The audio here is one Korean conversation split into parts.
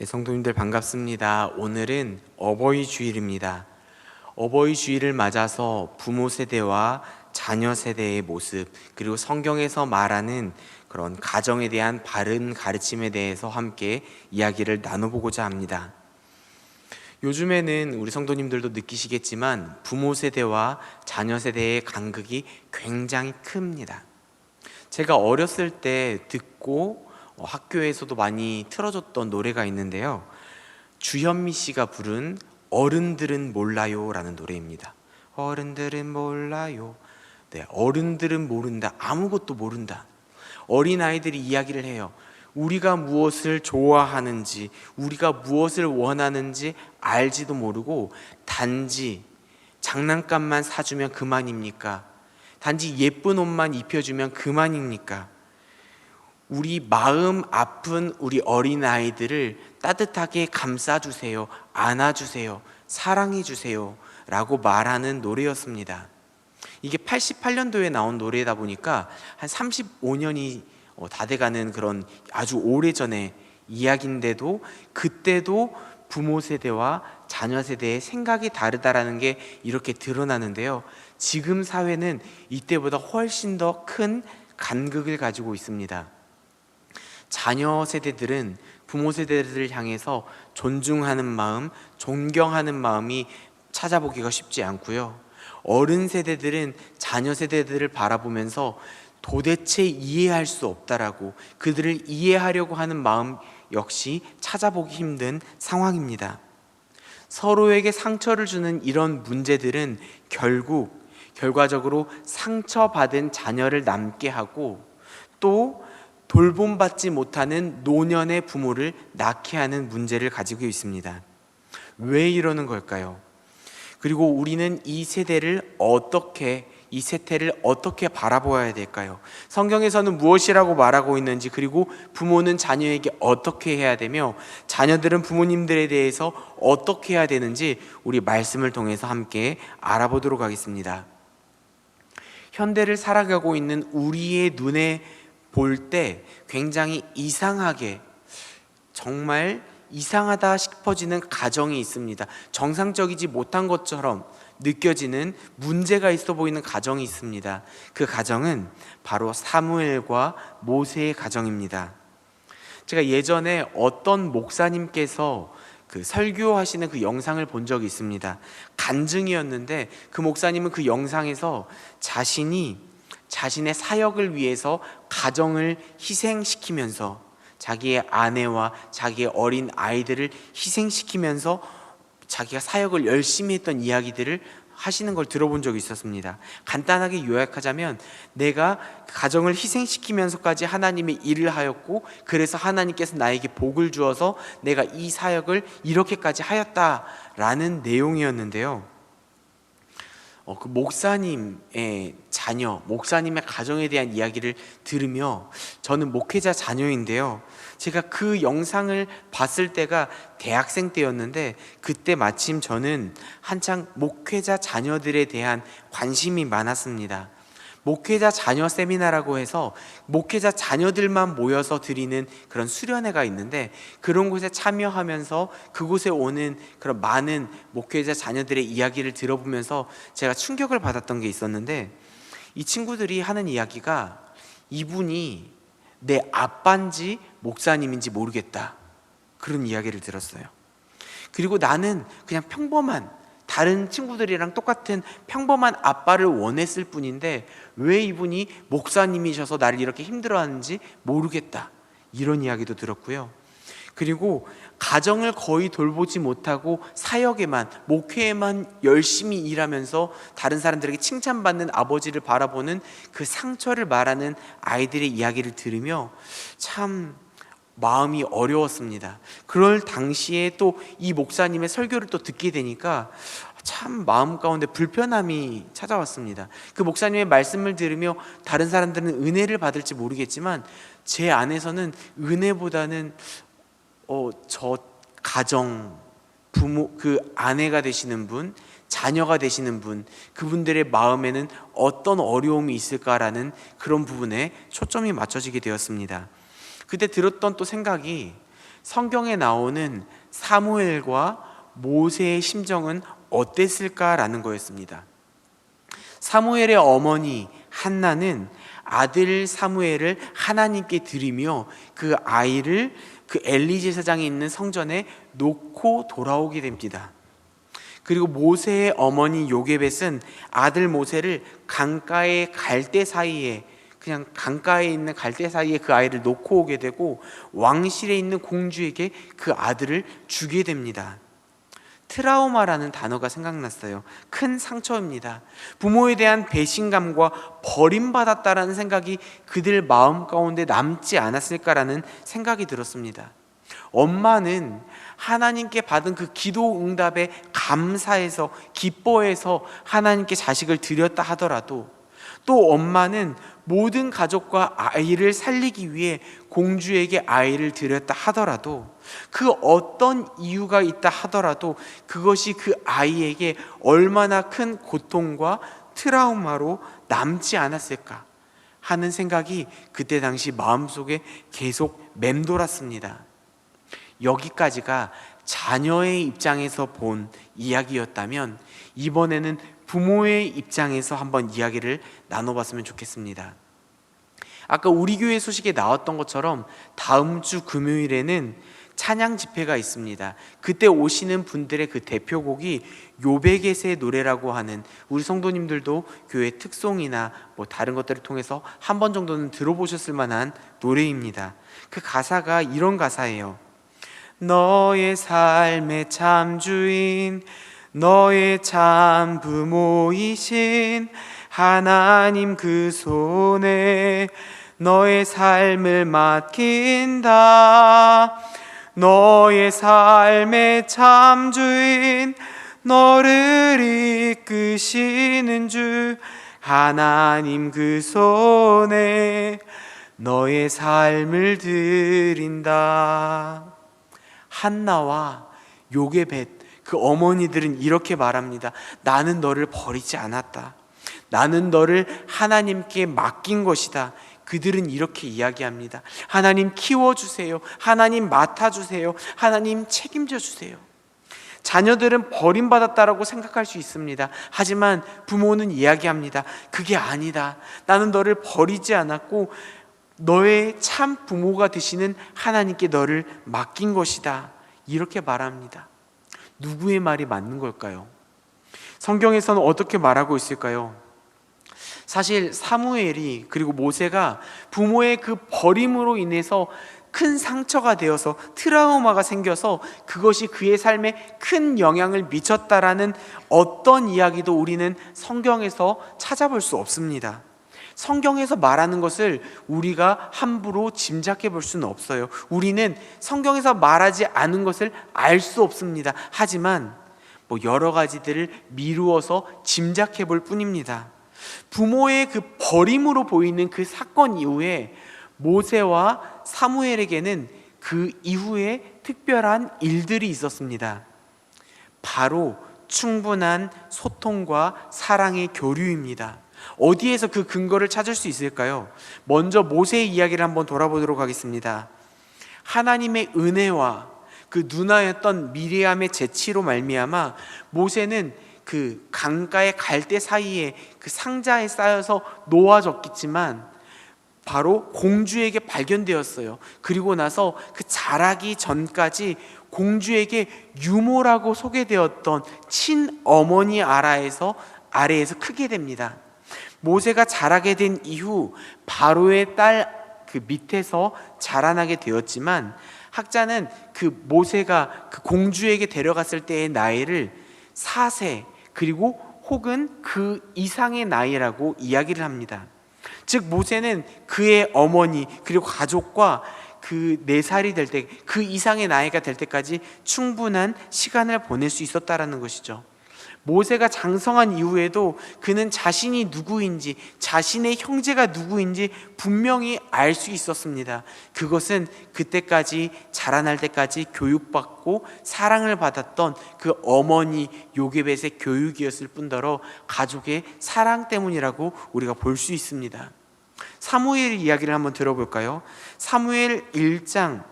네, 성도님들 반갑습니다. 오늘은 어버이 주일입니다. 어버이 주일을 맞아서 부모 세대와 자녀 세대의 모습, 그리고 성경에서 말하는 그런 가정에 대한 바른 가르침에 대해서 함께 이야기를 나눠보고자 합니다. 요즘에는 우리 성도님들도 느끼시겠지만 부모 세대와 자녀 세대의 간극이 굉장히 큽니다. 제가 어렸을 때 듣고 학교에서도 많이 틀어줬던 노래가 있는데요, 주현미 씨가 부른 어른들은 몰라요 라는 노래입니다. 어른들은 몰라요. 네, 어른들은 모른다. 아무것도 모른다. 어린아이들이 이야기를 해요. 우리가 무엇을 좋아하는지, 우리가 무엇을 원하는지 알지도 모르고 단지 장난감만 사주면 그만입니까? 단지 예쁜 옷만 입혀주면 그만입니까? 우리 마음 아픈 우리 어린아이들을 따뜻하게 감싸주세요, 안아주세요, 사랑해주세요 라고 말하는 노래였습니다. 이게 88년도에 나온 노래다 보니까 한 35년이 다 돼가는 그런 아주 오래전의 이야기인데도, 그때도 부모 세대와 자녀 세대의 생각이 다르다라는 게 이렇게 드러나는데요, 지금 사회는 이때보다 훨씬 더 큰 간극을 가지고 있습니다. 자녀 세대들은 부모 세대들을 향해서 존중하는 마음, 존경하는 마음이 찾아보기가 쉽지 않고요, 어른 세대들은 자녀 세대들을 바라보면서 도대체 이해할 수 없다라고 그들을 이해하려고 하는 마음 역시 찾아보기 힘든 상황입니다. 서로에게 상처를 주는 이런 문제들은 결과적으로 상처받은 자녀를 남게 하고, 또 돌봄받지 못하는 노년의 부모를 낳게 하는 문제를 가지고 있습니다. 왜 이러는 걸까요? 그리고 우리는 이 세대를 어떻게 바라보아야 될까요? 성경에서는 무엇이라고 말하고 있는지, 그리고 부모는 자녀에게 어떻게 해야 되며 자녀들은 부모님들에 대해서 어떻게 해야 되는지 우리 말씀을 통해서 함께 알아보도록 하겠습니다. 현대를 살아가고 있는 우리의 눈에 볼 때 굉장히 이상하게, 정말 이상하다 싶어지는 가정이 있습니다. 정상적이지 못한 것처럼 느껴지는 문제가 있어 보이는 가정이 있습니다. 그 가정은 바로 사무엘과 모세의 가정입니다. 제가 예전에 어떤 목사님께서 설교하시는 그 영상을 본 적이 있습니다. 간증이었는데 그 목사님은 그 영상에서 자신의 사역을 위해서 가정을 희생시키면서, 자기의 아내와 자기의 어린 아이들을 희생시키면서 자기가 사역을 열심히 했던 이야기들을 하시는 걸 들어본 적이 있었습니다. 간단하게 요약하자면, 내가 가정을 희생시키면서까지 하나님의 일을 하였고, 그래서 하나님께서 나에게 복을 주어서 내가 이 사역을 이렇게까지 하였다라는 내용이었는데요, 그 목사님의 자녀, 목사님의 가정에 대한 이야기를 들으며, 저는 목회자 자녀인데요, 제가 그 영상을 봤을 때가 대학생 때였는데, 그때 마침 저는 한창 목회자 자녀들에 대한 관심이 많았습니다. 목회자 자녀 세미나라고 해서 목회자 자녀들만 모여서 드리는 그런 수련회가 있는데, 그런 곳에 참여하면서 그곳에 오는 그런 많은 목회자 자녀들의 이야기를 들어보면서 제가 충격을 받았던 게 있었는데, 이 친구들이 하는 이야기가, 이분이 내 아빠인지 목사님인지 모르겠다, 그런 이야기를 들었어요. 그리고 나는 그냥 다른 친구들이랑 똑같은 평범한 아빠를 원했을 뿐인데 왜 이분이 목사님이셔서 나를 이렇게 힘들어하는지 모르겠다, 이런 이야기도 들었고요. 그리고 가정을 거의 돌보지 못하고 사역에만, 목회에만 열심히 일하면서 다른 사람들에게 칭찬받는 아버지를 바라보는 그 상처를 말하는 아이들의 이야기를 들으며 참 마음이 어려웠습니다. 그럴 당시에 또 이 목사님의 설교를 또 듣게 되니까 참 마음 가운데 불편함이 찾아왔습니다. 그 목사님의 말씀을 들으며 다른 사람들은 은혜를 받을지 모르겠지만, 제 안에서는 은혜보다는 저 가정, 부모, 그 아내가 되시는 분, 자녀가 되시는 분, 그분들의 마음에는 어떤 어려움이 있을까라는 그런 부분에 초점이 맞춰지게 되었습니다. 그때 들었던 또 생각이, 성경에 나오는 사무엘과 모세의 심정은 어땠을까라는 거였습니다. 사무엘의 어머니 한나는 아들 사무엘을 하나님께 드리며 그 아이를 그 엘리 제사장이 있는 성전에 놓고 돌아오게 됩니다. 그리고 모세의 어머니 요게벳은 아들 모세를 강가의 갈대 사이에, 그냥 강가에 있는 갈대 사이에 그 아이를 놓고 오게 되고 왕실에 있는 공주에게 그 아들을 주게 됩니다. 트라우마라는 단어가 생각났어요. 큰 상처입니다. 부모에 대한 배신감과 버림받았다라는 생각이 그들 마음 가운데 남지 않았을까라는 생각이 들었습니다. 엄마는 하나님께 받은 그 기도 응답에 감사해서 기뻐해서 하나님께 자식을 드렸다 하더라도, 또 엄마는 모든 가족과 아이를 살리기 위해 공주에게 아이를 드렸다 하더라도, 그 어떤 이유가 있다 하더라도 그것이 그 아이에게 얼마나 큰 고통과 트라우마로 남지 않았을까 하는 생각이 그때 당시 마음속에 계속 맴돌았습니다. 여기까지가 자녀의 입장에서 본 이야기였다면, 이번에는 부모의 입장에서 한번 이야기를 나눠봤으면 좋겠습니다. 아까 우리 교회 소식에 나왔던 것처럼 다음 주 금요일에는 찬양 집회가 있습니다. 그때 오시는 분들의 그 대표곡이 요베겟의 노래라고 하는, 우리 성도님들도 교회 특송이나 뭐 다른 것들을 통해서 한 번 정도는 들어보셨을 만한 노래입니다. 그 가사가 이런 가사예요. 너의 삶의 참 주인, 너의 참 부모이신 하나님 그 손에 너의 삶을 맡긴다. 너의 삶의 참 주인, 너를 이끄시는 주 하나님 그 손에 너의 삶을 드린다. 한나와 요게벳 그 어머니들은 이렇게 말합니다. 나는 너를 버리지 않았다. 나는 너를 하나님께 맡긴 것이다. 그들은 이렇게 이야기합니다. 하나님 키워주세요. 하나님 맡아주세요. 하나님 책임져 주세요. 자녀들은 버림받았다라고 생각할 수 있습니다. 하지만 부모는 이야기합니다. 그게 아니다. 나는 너를 버리지 않았고 너의 참 부모가 되시는 하나님께 너를 맡긴 것이다. 이렇게 말합니다. 누구의 말이 맞는 걸까요? 성경에서는 어떻게 말하고 있을까요? 사실 사무엘이 그리고 모세가 부모의 그 버림으로 인해서 큰 상처가 되어서 트라우마가 생겨서 그것이 그의 삶에 큰 영향을 미쳤다라는 어떤 이야기도 우리는 성경에서 찾아볼 수 없습니다. 성경에서 말하는 것을 우리가 함부로 짐작해 볼 수는 없어요. 우리는 성경에서 말하지 않은 것을 알 수 없습니다. 하지만 여러 가지들을 미루어서 짐작해 볼 뿐입니다. 부모의 그 버림으로 보이는 그 사건 이후에 모세와 사무엘에게는 그 이후에 특별한 일들이 있었습니다. 바로 충분한 소통과 사랑의 교류입니다. 어디에서 그 근거를 찾을 수 있을까요? 먼저 모세의 이야기를 한번 돌아보도록 하겠습니다. 하나님의 은혜와 그 누나였던 미리암의 재치로 말미암아 모세는 그 강가의 갈대 사이에 그 상자에 쌓여서 놓아졌겠지만 바로 공주에게 발견되었어요. 그리고 나서 그 자라기 전까지 공주에게 유모라고 소개되었던 친어머니 아래에서 크게 됩니다. 모세가 자라게 된 이후 바로의 딸 그 밑에서 자라나게 되었지만, 학자는 그 모세가 그 공주에게 데려갔을 때의 나이를 4세 그리고 혹은 그 이상의 나이라고 이야기를 합니다. 즉 모세는 그의 어머니 그리고 가족과 그 4살이 될 때, 그 이상의 나이가 될 때까지 충분한 시간을 보낼 수 있었다라는 것이죠. 모세가 장성한 이후에도 그는 자신이 누구인지, 자신의 형제가 누구인지 분명히 알 수 있었습니다. 그것은 그때까지 자라날 때까지 교육받고 사랑을 받았던 그 어머니 요게벳의 교육이었을 뿐더러 가족의 사랑 때문이라고 우리가 볼 수 있습니다. 사무엘 이야기를 한번 들어볼까요? 사무엘 1장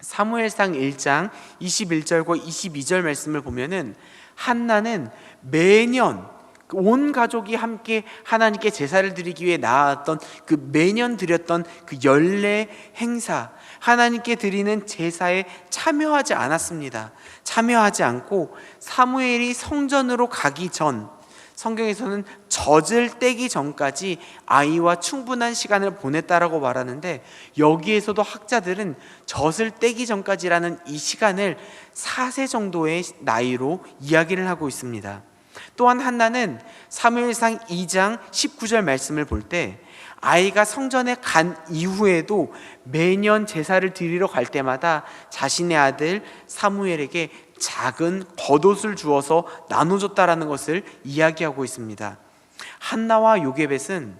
사무엘상 1장 21절과 22절 말씀을 보면은 한나는 매년 온 가족이 함께 하나님께 제사를 드리기 위해 나아왔던 그 매년 드렸던 그 연례 행사, 하나님께 드리는 제사에 참여하지 않았습니다. 참여하지 않고 사무엘이 성전으로 가기 전, 성경에서는 젖을 떼기 전까지 아이와 충분한 시간을 보냈다라고 말하는데, 여기에서도 학자들은 젖을 떼기 전까지라는 이 시간을 4세 정도의 나이로 이야기를 하고 있습니다. 또한 한나는 사무엘상 2장 19절 말씀을 볼 때 아이가 성전에 간 이후에도 매년 제사를 드리러 갈 때마다 자신의 아들 사무엘에게 작은 겉옷을 주어서 나눠줬다라는 것을 이야기하고 있습니다. 한나와 요게벳은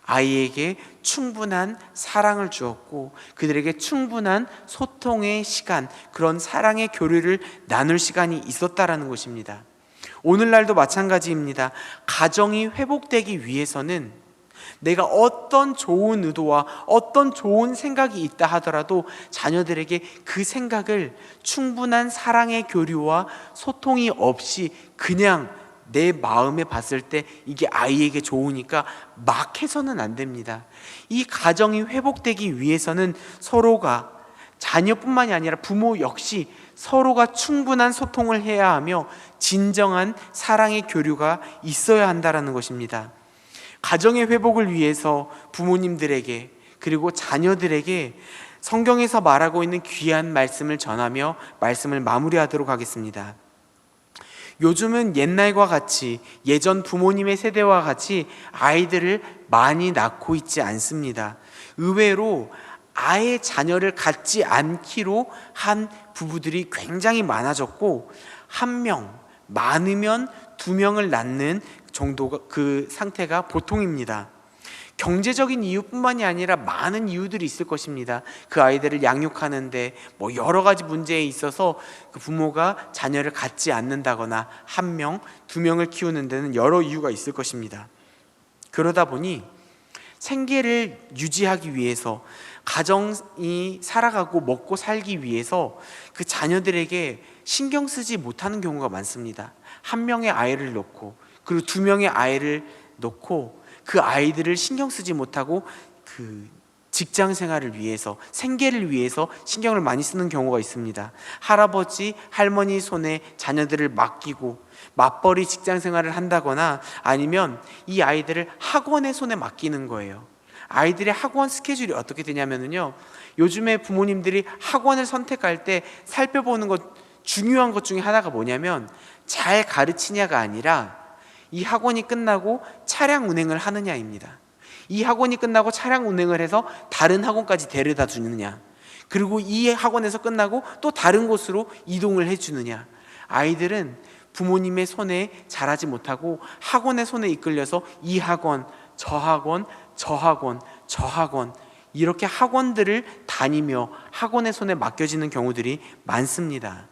아이에게 충분한 사랑을 주었고 그들에게 충분한 소통의 시간, 그런 사랑의 교류를 나눌 시간이 있었다라는 것입니다. 오늘날도 마찬가지입니다. 가정이 회복되기 위해서는 내가 어떤 좋은 의도와 어떤 좋은 생각이 있다 하더라도 자녀들에게 그 생각을 충분한 사랑의 교류와 소통이 없이 그냥 내 마음에 봤을 때 이게 아이에게 좋으니까 막 해서는 안 됩니다. 이 가정이 회복되기 위해서는 서로가, 자녀뿐만이 아니라 부모 역시 서로가 충분한 소통을 해야 하며 진정한 사랑의 교류가 있어야 한다는 것입니다. 가정의 회복을 위해서 부모님들에게 그리고 자녀들에게 성경에서 말하고 있는 귀한 말씀을 전하며 말씀을 마무리하도록 하겠습니다. 요즘은 옛날과 같이, 예전 부모님의 세대와 같이 아이들을 많이 낳고 있지 않습니다. 의외로 아예 자녀를 갖지 않기로 한 부부들이 굉장히 많아졌고, 한 명, 많으면 2명을 낳는 정도가, 그 상태가 보통입니다. 경제적인 이유뿐만이 아니라 많은 이유들이 있을 것입니다. 그 아이들을 양육하는데 여러 가지 문제에 있어서 그 부모가 자녀를 갖지 않는다거나 1명, 2명을 키우는 데는 여러 이유가 있을 것입니다. 그러다 보니 생계를 유지하기 위해서, 가정이 살아가고 먹고 살기 위해서 그 자녀들에게 신경 쓰지 못하는 경우가 많습니다. 1명의 아이를 놓고 그리고 2명의 아이를 놓고 그 아이들을 신경 쓰지 못하고 그 직장 생활을 위해서, 생계를 위해서 신경을 많이 쓰는 경우가 있습니다. 할아버지, 할머니 손에 자녀들을 맡기고 맞벌이 직장 생활을 한다거나 아니면 이 아이들을 학원의 손에 맡기는 거예요. 아이들의 학원 스케줄이 어떻게 되냐면요, 요즘에 부모님들이 학원을 선택할 때 살펴보는 중요한 것 중에 하나가 뭐냐면 잘 가르치냐가 아니라 이 학원이 끝나고 차량 운행을 하느냐입니다. 이 학원이 끝나고 차량 운행을 해서 다른 학원까지 데려다 주느냐, 그리고 이 학원에서 끝나고 또 다른 곳으로 이동을 해주느냐. 아이들은 부모님의 손에 자라지 못하고 학원의 손에 이끌려서 이 학원, 저 학원, 저 학원, 저 학원, 이렇게 학원들을 다니며 학원의 손에 맡겨지는 경우들이 많습니다.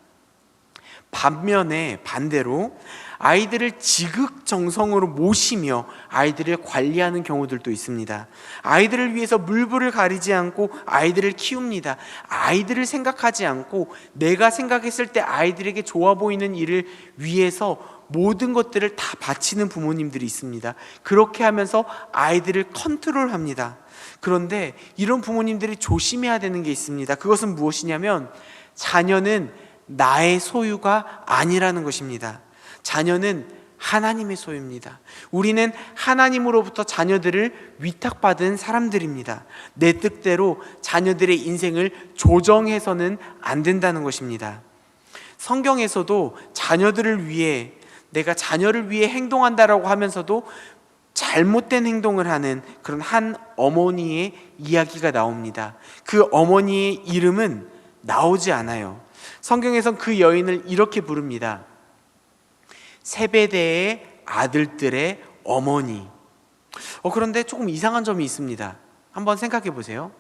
반대로 아이들을 지극정성으로 모시며 아이들을 관리하는 경우들도 있습니다. 아이들을 위해서 물불을 가리지 않고 아이들을 키웁니다. 아이들을 생각하지 않고 내가 생각했을 때 아이들에게 좋아 보이는 일을 위해서 모든 것들을 다 바치는 부모님들이 있습니다. 그렇게 하면서 아이들을 컨트롤합니다. 그런데 이런 부모님들이 조심해야 되는 게 있습니다. 그것은 무엇이냐면 자녀는 나의 소유가 아니라는 것입니다. 자녀는 하나님의 소유입니다. 우리는 하나님으로부터 자녀들을 위탁받은 사람들입니다. 내 뜻대로 자녀들의 인생을 조정해서는 안 된다는 것입니다. 성경에서도 자녀들을 위해, 내가 자녀를 위해 행동한다라고 하면서도 잘못된 행동을 하는 그런 한 어머니의 이야기가 나옵니다. 그 어머니의 이름은 나오지 않아요. 성경에선 그 여인을 이렇게 부릅니다. 세베대의 아들들의 어머니. 그런데 조금 이상한 점이 있습니다. 한번 생각해 보세요.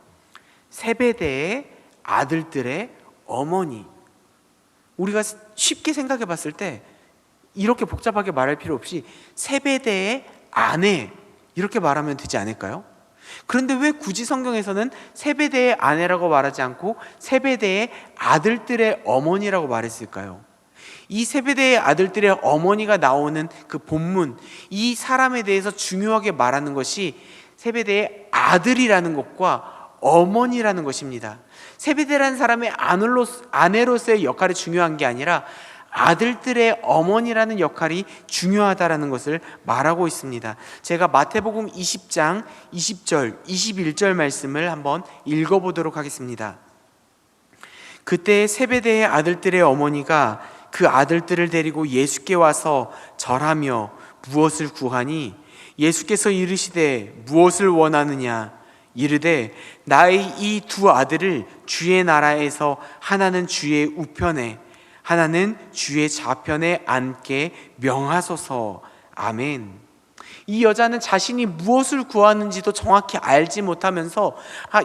세베대의 아들들의 어머니. 우리가 쉽게 생각해 봤을 때 이렇게 복잡하게 말할 필요 없이 세베대의 아내, 이렇게 말하면 되지 않을까요? 그런데 왜 굳이 성경에서는 세베대의 아내라고 말하지 않고 세베대의 아들들의 어머니라고 말했을까요? 이 세베대의 아들들의 어머니가 나오는 그 본문, 이 사람에 대해서 중요하게 말하는 것이 세베대의 아들이라는 것과 어머니라는 것입니다. 세베대라는 사람의 아내로서의 역할이 중요한 게 아니라 아들들의 어머니라는 역할이 중요하다라는 것을 말하고 있습니다. 제가 마태복음 20장 20절, 21절 말씀을 한번 읽어보도록 하겠습니다. 그때 세베대의 아들들의 어머니가 그 아들들을 데리고 예수께 와서 절하며 무엇을 구하니 예수께서 이르시되 무엇을 원하느냐 이르되 나의 이 두 아들을 주의 나라에서 하나는 주의 우편에 하나는 주의 좌편에 앉게 명하소서. 아멘. 이 여자는 자신이 무엇을 구하는지도 정확히 알지 못하면서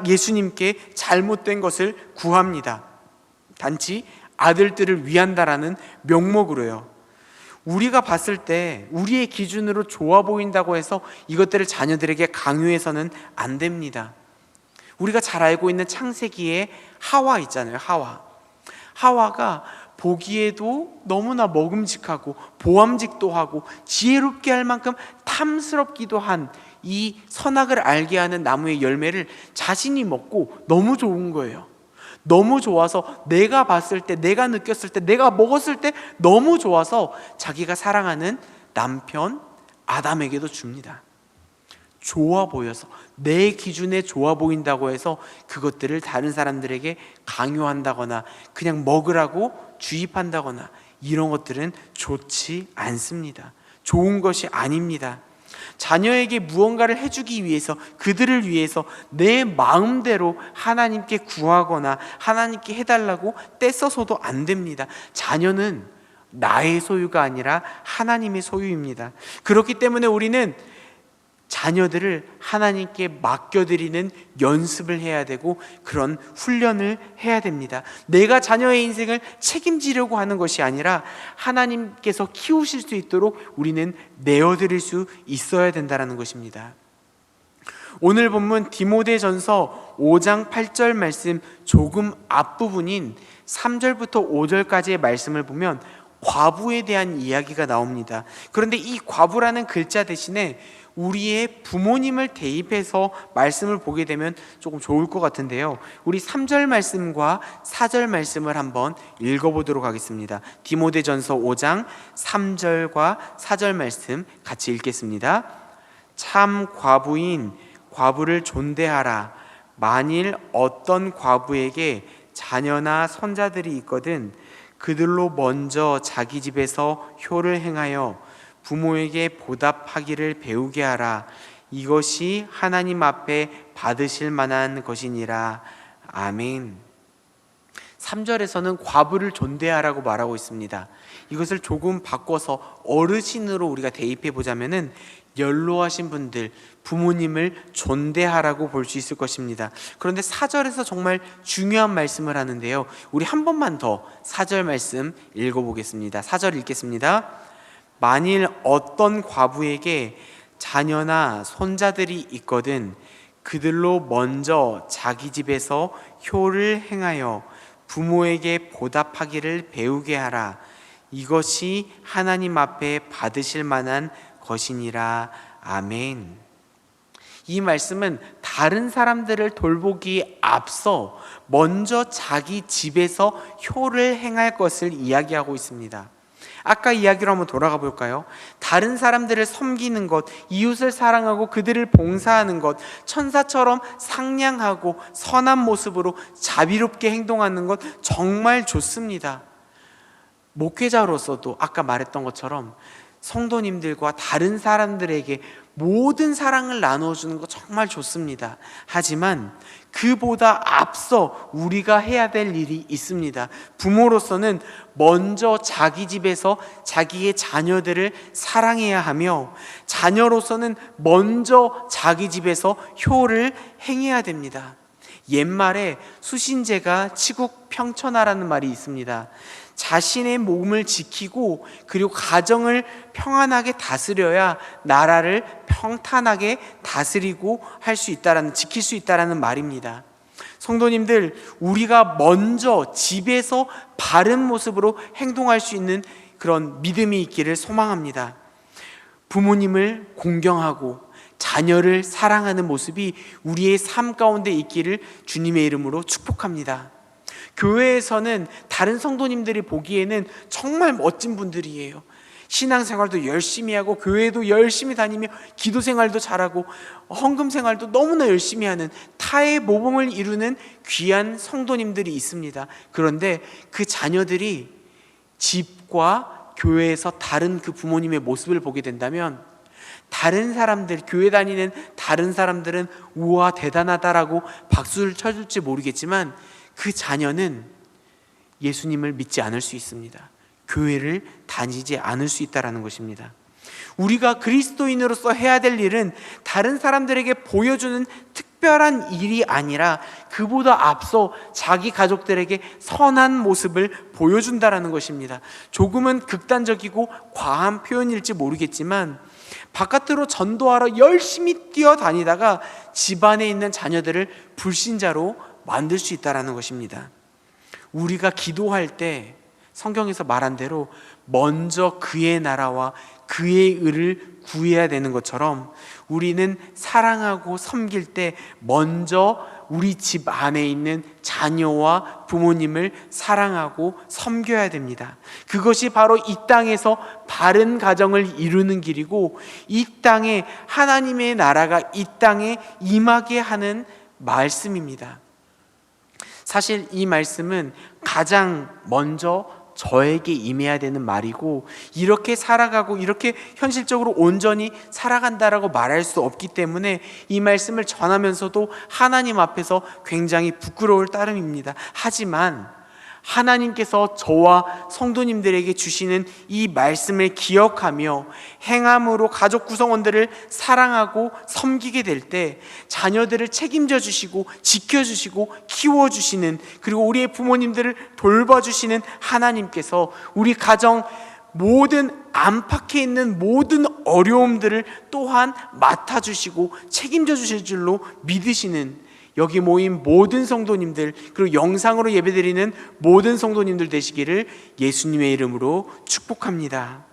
예수님께 잘못된 것을 구합니다. 단지 아들들을 위한다라는 명목으로요. 우리가 봤을 때 우리의 기준으로 좋아 보인다고 해서 이것들을 자녀들에게 강요해서는 안 됩니다. 우리가 잘 알고 있는 창세기에 하와 있잖아요. 하와가 보기에도 너무나 먹음직하고 보암직도 하고 지혜롭게 할 만큼 탐스럽기도 한 이 선악을 알게 하는 나무의 열매를 자신이 먹고 너무 좋은 거예요. 너무 좋아서 내가 봤을 때, 내가 느꼈을 때, 내가 먹었을 때 너무 좋아서 자기가 사랑하는 남편 아담에게도 줍니다. 좋아 보여서, 내 기준에 좋아 보인다고 해서 그것들을 다른 사람들에게 강요한다거나 그냥 먹으라고 주입한다거나 이런 것들은 좋지 않습니다. 좋은 것이 아닙니다. 자녀에게 무언가를 해주기 위해서, 그들을 위해서 내 마음대로 하나님께 구하거나 하나님께 해달라고 떼써서도 안 됩니다. 자녀는 나의 소유가 아니라 하나님의 소유입니다. 그렇기 때문에 우리는 자녀들을 하나님께 맡겨드리는 연습을 해야 되고 그런 훈련을 해야 됩니다. 내가 자녀의 인생을 책임지려고 하는 것이 아니라 하나님께서 키우실 수 있도록 우리는 내어드릴 수 있어야 된다는 것입니다. 오늘 본문 디모데전서 5장 8절 말씀 조금 앞부분인 3절부터 5절까지의 말씀을 보면 과부에 대한 이야기가 나옵니다. 그런데 이 과부라는 글자 대신에 우리의 부모님을 대입해서 말씀을 보게 되면 조금 좋을 것 같은데요. 우리 3절 말씀과 4절 말씀을 한번 읽어보도록 하겠습니다. 디모데전서 5장 3절과 4절 말씀 같이 읽겠습니다. 참 과부인 과부를 존대하라. 만일 어떤 과부에게 자녀나 손자들이 있거든 그들로 먼저 자기 집에서 효를 행하여 부모에게 보답하기를 배우게 하라. 이것이 하나님 앞에 받으실 만한 것이니라. 아멘. 3절에서는 과부를 존대하라고 말하고 있습니다. 이것을 조금 바꿔서 어르신으로 우리가 대입해 보자면은 연로하신 분들, 부모님을 존대하라고 볼 수 있을 것입니다. 그런데 4절에서 정말 중요한 말씀을 하는데요. 우리 한 번만 더 4절 말씀 읽어보겠습니다. 4절 읽겠습니다. 만일 어떤 과부에게 자녀나 손자들이 있거든 그들로 먼저 자기 집에서 효를 행하여 부모에게 보답하기를 배우게 하라. 이것이 하나님 앞에 받으실 만한 것이니라. 아멘. 이 말씀은 다른 사람들을 돌보기에 앞서 먼저 자기 집에서 효를 행할 것을 이야기하고 있습니다. 아까 이야기로 한번 돌아가 볼까요? 다른 사람들을 섬기는 것, 이웃을 사랑하고 그들을 봉사하는 것, 천사처럼 상냥하고 선한 모습으로 자비롭게 행동하는 것 정말 좋습니다. 목회자로서도 아까 말했던 것처럼 성도님들과 다른 사람들에게 모든 사랑을 나눠주는 거 정말 좋습니다. 하지만 그보다 앞서 우리가 해야 될 일이 있습니다. 부모로서는 먼저 자기 집에서 자기의 자녀들을 사랑해야 하며 자녀로서는 먼저 자기 집에서 효를 행해야 됩니다. 옛말에 수신제가 치국 평천하라는 말이 있습니다. 자신의 몸을 지키고 그리고 가정을 평안하게 다스려야 나라를 평탄하게 다스리고 지킬 수 있다라는 말입니다. 성도님들, 우리가 먼저 집에서 바른 모습으로 행동할 수 있는 그런 믿음이 있기를 소망합니다. 부모님을 공경하고 자녀를 사랑하는 모습이 우리의 삶 가운데 있기를 주님의 이름으로 축복합니다. 교회에서는 다른 성도님들이 보기에는 정말 멋진 분들이에요. 신앙생활도 열심히 하고 교회도 열심히 다니며 기도 생활도 잘하고 헌금 생활도 너무나 열심히 하는 타의 모범을 이루는 귀한 성도님들이 있습니다. 그런데 그 자녀들이 집과 교회에서 다른 그 부모님의 모습을 보게 된다면 다른 사람들, 교회 다니는 다른 사람들은 우와 대단하다라고 박수를 쳐줄지 모르겠지만 그 자녀는 예수님을 믿지 않을 수 있습니다. 교회를 다니지 않을 수 있다는 것입니다. 우리가 그리스도인으로서 해야 될 일은 다른 사람들에게 보여주는 특별한 일이 아니라 그보다 앞서 자기 가족들에게 선한 모습을 보여준다는 것입니다. 조금은 극단적이고 과한 표현일지 모르겠지만 바깥으로 전도하러 열심히 뛰어다니다가 집안에 있는 자녀들을 불신자로 만들 수 있다는 것입니다. 우리가 기도할 때 성경에서 말한 대로 먼저 그의 나라와 그의 의를 구해야 되는 것처럼 우리는 사랑하고 섬길 때 먼저 우리 집 안에 있는 자녀와 부모님을 사랑하고 섬겨야 됩니다. 그것이 바로 이 땅에서 바른 가정을 이루는 길이고 이 땅에 하나님의 나라가 이 땅에 임하게 하는 말씀입니다. 사실 이 말씀은 가장 먼저 저에게 임해야 되는 말이고 이렇게 살아가고 이렇게 현실적으로 온전히 살아간다라고 말할 수 없기 때문에 이 말씀을 전하면서도 하나님 앞에서 굉장히 부끄러울 따름입니다. 하지만 하나님께서 저와 성도님들에게 주시는 이 말씀을 기억하며 행함으로 가족 구성원들을 사랑하고 섬기게 될 때 자녀들을 책임져 주시고 지켜주시고 키워주시는, 그리고 우리의 부모님들을 돌봐주시는 하나님께서 우리 가정 모든 안팎에 있는 모든 어려움들을 또한 맡아주시고 책임져 주실 줄로 믿으시는 여기 모인 모든 성도님들, 그리고 영상으로 예배드리는 모든 성도님들 되시기를 예수님의 이름으로 축복합니다.